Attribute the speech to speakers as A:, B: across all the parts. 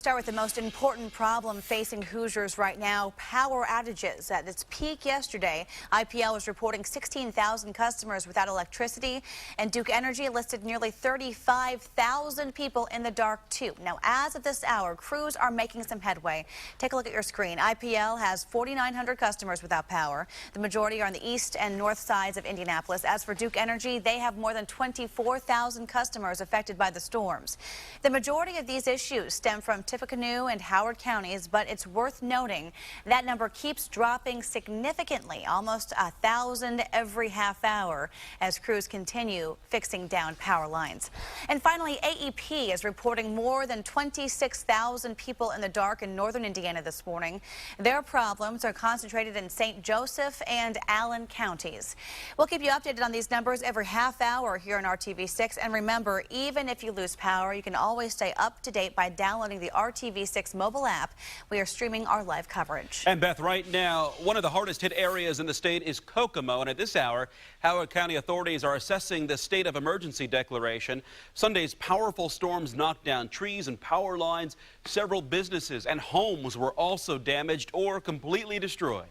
A: Start with the most important problem facing Hoosiers right now, power outages. At its peak yesterday, IPL was reporting 16,000 customers without electricity, and Duke Energy listed nearly 35,000 people in the dark, too. Now, as of this hour, crews are making some headway. Take a look at your screen. IPL has 4,900 customers without power. The majority are on the east and north sides of Indianapolis. As for Duke Energy, they have more than 24,000 customers affected by the storms. The majority of these issues stem from Tippecanoe and Howard counties, but it's worth noting that number keeps dropping significantly, almost 1,000 every half hour, as crews continue fixing down power lines. And finally, AEP is reporting more than 26,000 people in the dark in northern Indiana this morning. Their problems are concentrated in St. Joseph and Allen counties. We'll keep you updated on these numbers every half hour here on RTV6. And remember, even if you lose power, you can always stay up to date by downloading the RTV6 mobile app. We are streaming our live coverage.
B: And Beth, right now, one of the hardest hit areas in the state is Kokomo. And at this hour, Howard County authorities are assessing the state of emergency declaration. Sunday's powerful storms knocked down trees and power lines. Several businesses and homes were also damaged or completely destroyed.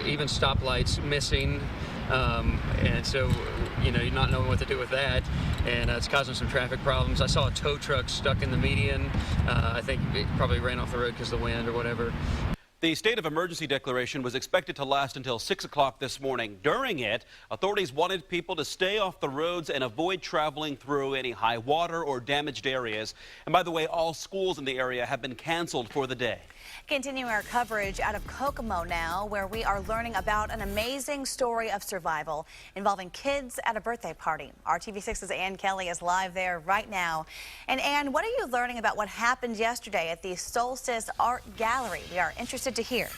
C: Even stoplights missing, and so, you know, you're not knowing what to do with that, and it's causing some traffic problems. I saw a tow truck stuck in the median. I think it probably ran off the road because of the wind or whatever.
B: The state of emergency declaration was expected to last until 6 o'clock this morning. During it, authorities wanted people to stay off the roads and avoid traveling through any high water or damaged areas. And by the way, all schools in the area have been canceled for the day.
A: Continuing our coverage out of Kokomo now, where we are learning about an amazing story of survival involving kids at a birthday party. RTV6's Ann Kelly is live there right now. And Ann, what are you learning about what happened yesterday at the Solstice Art Gallery? We are interested to hear.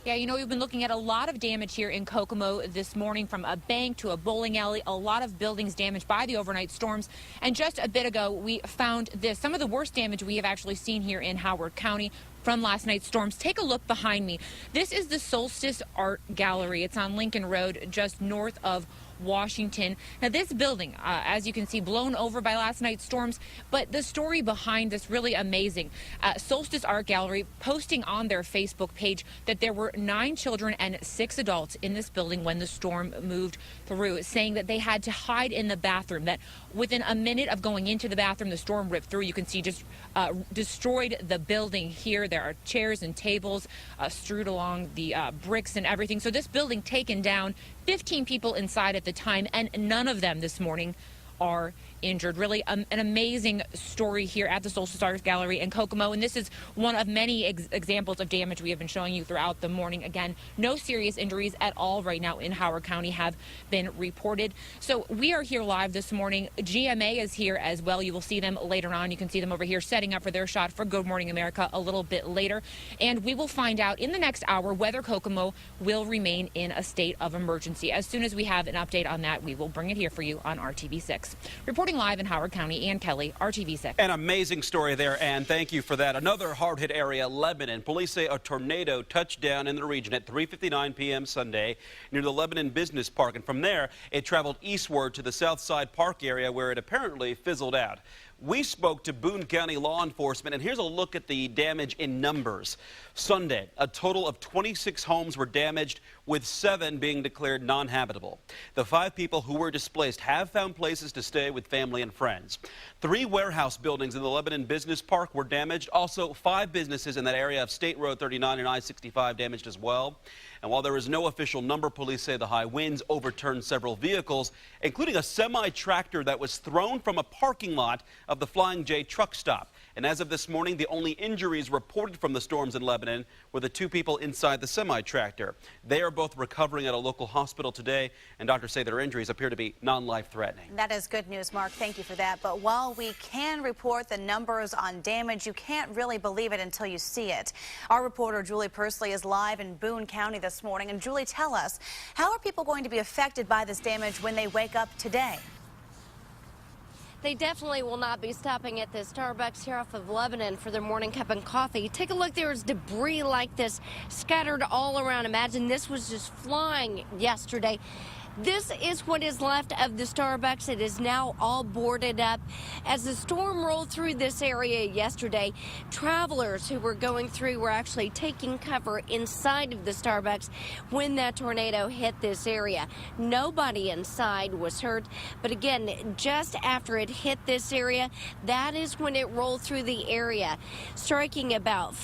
D: Yeah, you know, we've been looking at a lot of damage here in Kokomo this morning, from a bank to a bowling alley, a lot of buildings damaged by the overnight storms. And just a bit ago, we found this, some of the worst damage we have actually seen here in Howard County from last night's storms. Take a look behind me. This is the Solstice Art Gallery. It's on Lincoln Road, just north of Washington. Now, this building, as you can see, blown over by last night's storms, but the story behind this really amazing. Solstice Art Gallery posting on their Facebook page that there were 9 children and 6 adults in this building when the storm moved through, saying that they had to hide in the bathroom, that within a minute of going into the bathroom, the storm ripped through. You can see just destroyed the building here. There are chairs and tables strewed along the bricks and everything. So this building taken down, 15 people inside at the time, and none of them this morning are injured. Really an amazing story here at the Solstice Art Gallery in Kokomo, and this is one of many examples of damage we have been showing you throughout the morning. Again, no serious injuries at all right now in Howard County have been reported. So we are here live this morning. GMA is here as well. You will see them later on. You can see them over here setting up for their shot for Good Morning America a little bit later, and we will find out in the next hour whether Kokomo will remain in a state of emergency. As soon as we have an update on that, we will bring it here for you on RTV6. Reporting live in Howard County, Ann Kelly, RTV6.
B: An amazing story there, Ann. Thank you for that. Another hard-hit area, Lebanon. Police say a tornado touched down in the region at 3:59 p.m. Sunday near the Lebanon Business Park. And from there, it traveled eastward to the Southside Park area, where it apparently fizzled out. We spoke to Boone County law enforcement, and here's a look at the damage in numbers. Sunday, a total of 26 homes were damaged, with 7 being declared non-habitable. The 5 people who were displaced have found places to stay with family and friends. 3 warehouse buildings in the Lebanon Business Park were damaged. Also, 5 businesses in that area of State Road 39 and I-65 damaged as well. And while there is no official number, police say the high winds overturned several vehicles, including a semi-tractor that was thrown from a parking lot of the Flying J truck stop. And as of this morning, the only injuries reported from the storms in Lebanon were the 2 people inside the semi-tractor. They are both recovering at a local hospital today, and doctors say their injuries appear to be non-life-threatening.
A: That is good news, Mark. Thank you for that. But while we can report the numbers on damage, you can't really believe it until you see it. Our reporter, Julie Persley, is live in Boone County this morning. And Julie, tell us, how are people going to be affected by this damage when they wake up today?
E: They definitely will not be stopping at the Starbucks here off of Lebanon for their morning cup of coffee. Take a look. There was debris like this scattered all around. Imagine this was just flying yesterday. This is what is left of the Starbucks. It is now all boarded up. As the storm rolled through this area yesterday, travelers who were going through were actually taking cover inside of the Starbucks when that tornado hit this area. Nobody inside was hurt, but again, just after it hit this area, that is when it rolled through the area, striking about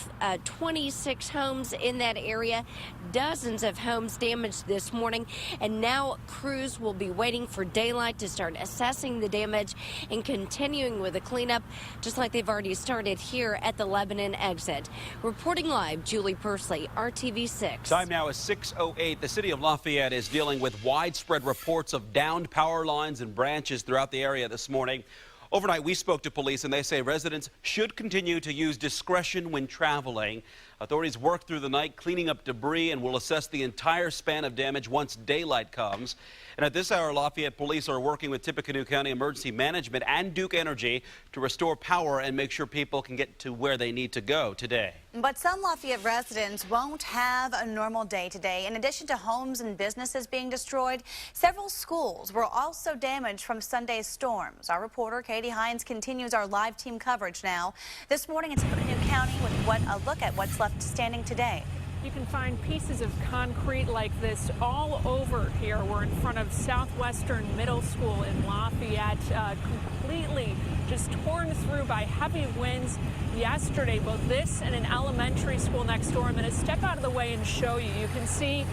E: 26 homes in that area. Dozens of homes damaged this morning, and now crews will be waiting for daylight to start assessing the damage and continuing with the cleanup, just like they've already started here at the Lebanon exit. Reporting live, Julie Pursley, RTV6.
B: Time now is 6:08. The city of Lafayette is dealing with widespread reports of downed power lines and branches throughout the area this morning. Overnight, we spoke to police, and they say residents should continue to use discretion when traveling. Authorities work through the night cleaning up debris and will assess the entire span of damage once daylight comes. And at this hour, Lafayette police are working with Tippecanoe County Emergency Management and Duke Energy to restore power and make sure people can get to where they need to go today.
A: But some Lafayette residents won't have a normal day today. In addition to homes and businesses being destroyed, several schools were also damaged from Sunday's storms. Our reporter Katie Hines continues our live team coverage now. This morning in Tippecanoe County with a look at what's left standing today.
F: You can find pieces of concrete like this all over here. We're in front of Southwestern Middle School in Lafayette, completely just torn through by heavy winds yesterday, both this and an elementary school next door. I'm going to step out of the way and show you. You can see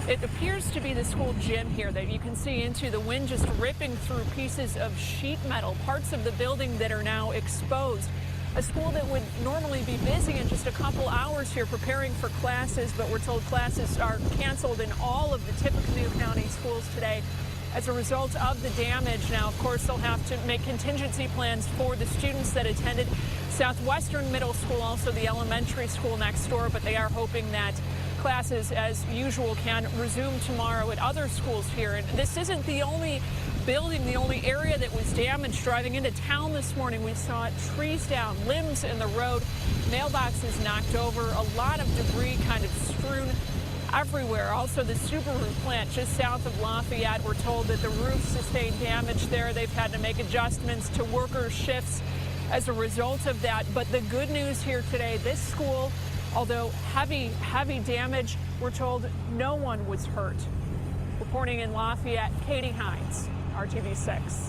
F: it appears to be the school gym here that you can see into the wind just ripping through pieces of sheet metal, parts of the building that are now exposed. A school that would normally be busy in just a couple hours here preparing for classes, but we're told classes are canceled in all of the Tippecanoe County schools today as a result of the damage. Now, of course, they'll have to make contingency plans for the students that attended Southwestern Middle School, also the elementary school next door, but they are hoping that classes, as usual, can resume tomorrow at other schools here. And this isn't the only building, the only area that was damaged. Driving into town this morning, we saw trees down, limbs in the road, mailboxes knocked over, a lot of debris kind of strewn everywhere. Also, the Subaru plant just south of Lafayette, we're told that the roof sustained damage there. They've had to make adjustments to worker shifts as a result of that. But the good news here today, this school, although heavy damage, we're told no one was hurt. Reporting in Lafayette, Katie Hines, RTV6.